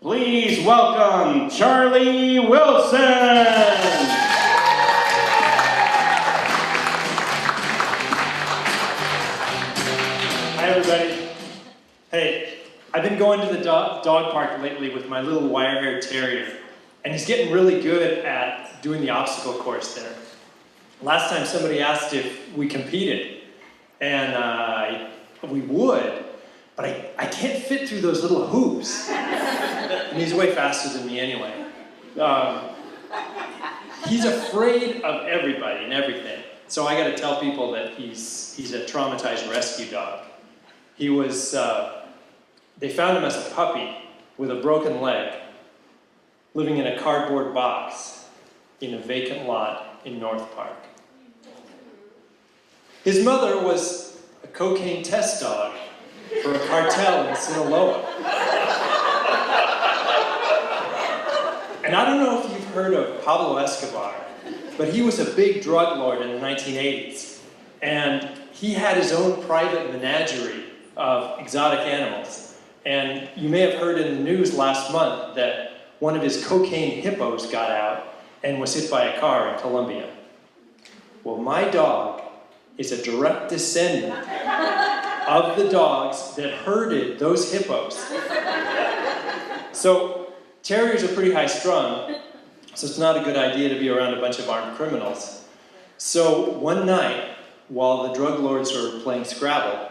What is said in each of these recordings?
Please welcome Charlie Wilson. Hi everybody. Hey, I've been going to the dog park lately with my little wire-haired terrier, and he's getting really good at doing the obstacle course there. Last time somebody asked if we competed, and we would, but I can't fit through those little hoops. And he's way faster than me anyway. He's afraid of everybody and everything. So I gotta tell people that he's a traumatized rescue dog. He was, they found him as a puppy with a broken leg, living in a cardboard box in a vacant lot in North Park. His mother was a cocaine test dog for a cartel in Sinaloa. And I don't know if you've heard of Pablo Escobar, but he was a big drug lord in the 1980s. And he had his own private menagerie of exotic animals. And you may have heard in the news last month that one of his cocaine hippos got out and was hit by a car in Colombia. Well, my dog is a direct descendant of the dogs that herded those hippos. So terriers are pretty high strung, so it's not a good idea to be around a bunch of armed criminals. So one night, while the drug lords were playing Scrabble,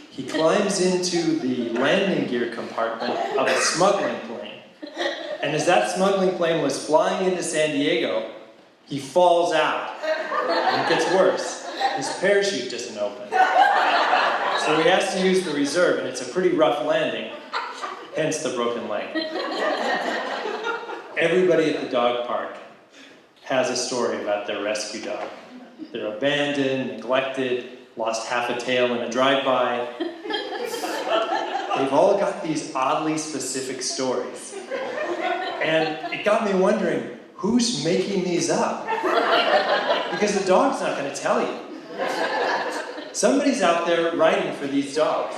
he climbs into the landing gear compartment of a smuggling plane. And as that smuggling plane was flying into San Diego, he falls out. And it gets worse. His parachute doesn't open. So he has to use the reserve, and it's a pretty rough landing, hence the broken leg. Everybody at the dog park has a story about their rescue dog. They're abandoned, neglected, lost half a tail in a drive-by. They've all got these oddly specific stories. And it got me wondering, who's making these up? Because the dog's not going to tell you. Somebody's out there writing for these dogs.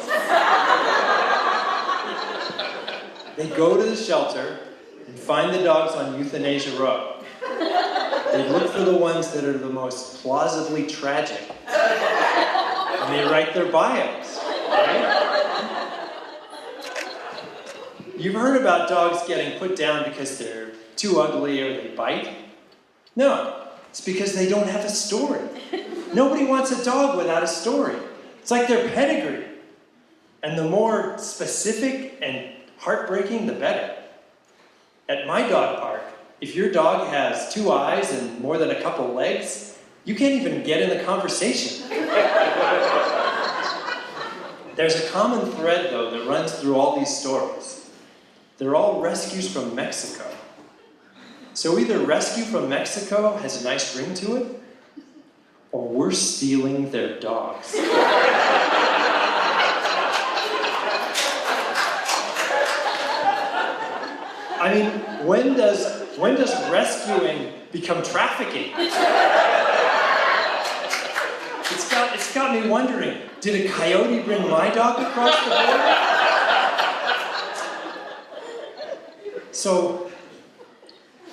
They go to the shelter and find the dogs on Euthanasia Row. They look for the ones that are the most plausibly tragic. And they write their bios, right? You've heard about dogs getting put down because they're too ugly or they bite? No, it's because they don't have a story. Nobody wants a dog without a story. It's like their pedigree. And the more specific and heartbreaking, the better. At my dog park, if your dog has 2 eyes and more than a couple legs, you can't even get in the conversation. There's a common thread, though, that runs through all these stories. They're all rescues from Mexico. So either Rescue from Mexico has a nice ring to it, or we're stealing their dogs. I mean, when does rescuing become trafficking? It's got me wondering, did a coyote bring my dog across the border? So,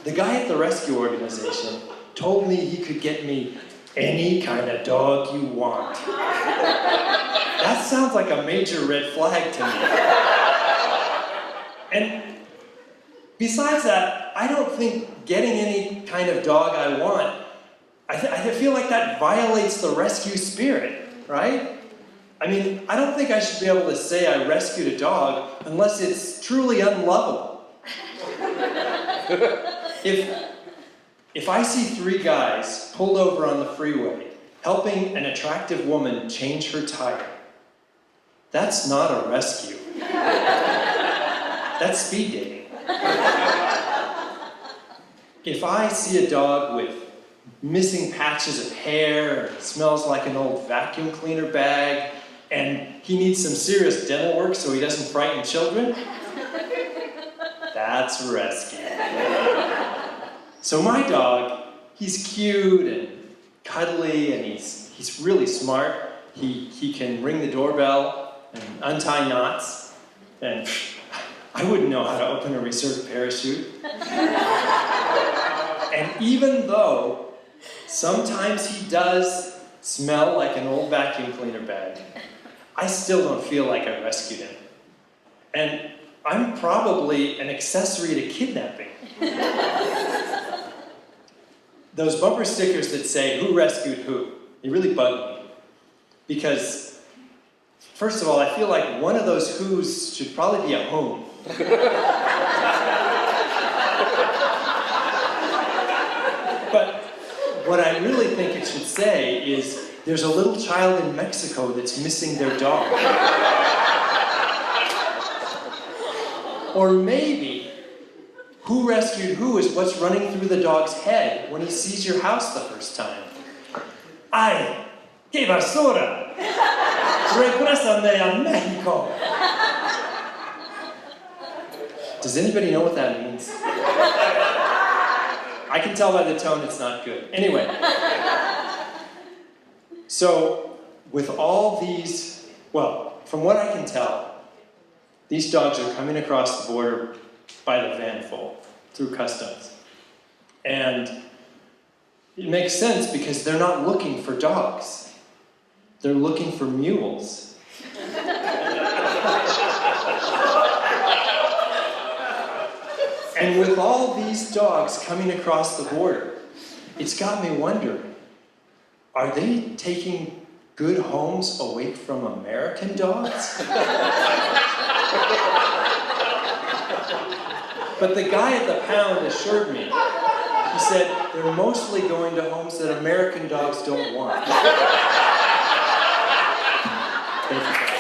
the guy at the rescue organization told me he could get me any kind of dog you want. That sounds like a major red flag to me. And besides that, I don't think getting any kind of dog I want, I feel like that violates the rescue spirit, right? I mean, I don't think I should be able to say I rescued a dog unless it's truly unlovable. If I see 3 guys pulled over on the freeway helping an attractive woman change her tire, that's not a rescue. That's speed dating. If I see a dog with missing patches of hair, and smells like an old vacuum cleaner bag, and he needs some serious dental work so he doesn't frighten children, that's rescue. So my dog, he's cute and cuddly, and he's really smart. He can ring the doorbell and untie knots, and I wouldn't know how to open a reserve parachute. And even though sometimes he does smell like an old vacuum cleaner bag, I still don't feel like I rescued him. And I'm probably an accessory to kidnapping. Those bumper stickers that say, "Who rescued who?" they really bug me. Because, first of all, I feel like one of those who's should probably be a whom. But what I really think it should say is, there's a little child in Mexico that's missing their dog. Or maybe, who rescued who is what's running through the dog's head when he sees your house the first time. ¡Ay, qué basura! ¡Regrésame a Mexico! Does anybody know what that means? I can tell by the tone it's not good. Anyway. So, with all these, well, from what I can tell, these dogs are coming across the border by the vanful through customs. And it makes sense because they're not looking for dogs. They're looking for mules. And with all these dogs coming across the border, it's got me wondering, are they taking good homes away from American dogs? But the guy at the pound assured me, he said, they're mostly going to homes that American dogs don't want. Thank you.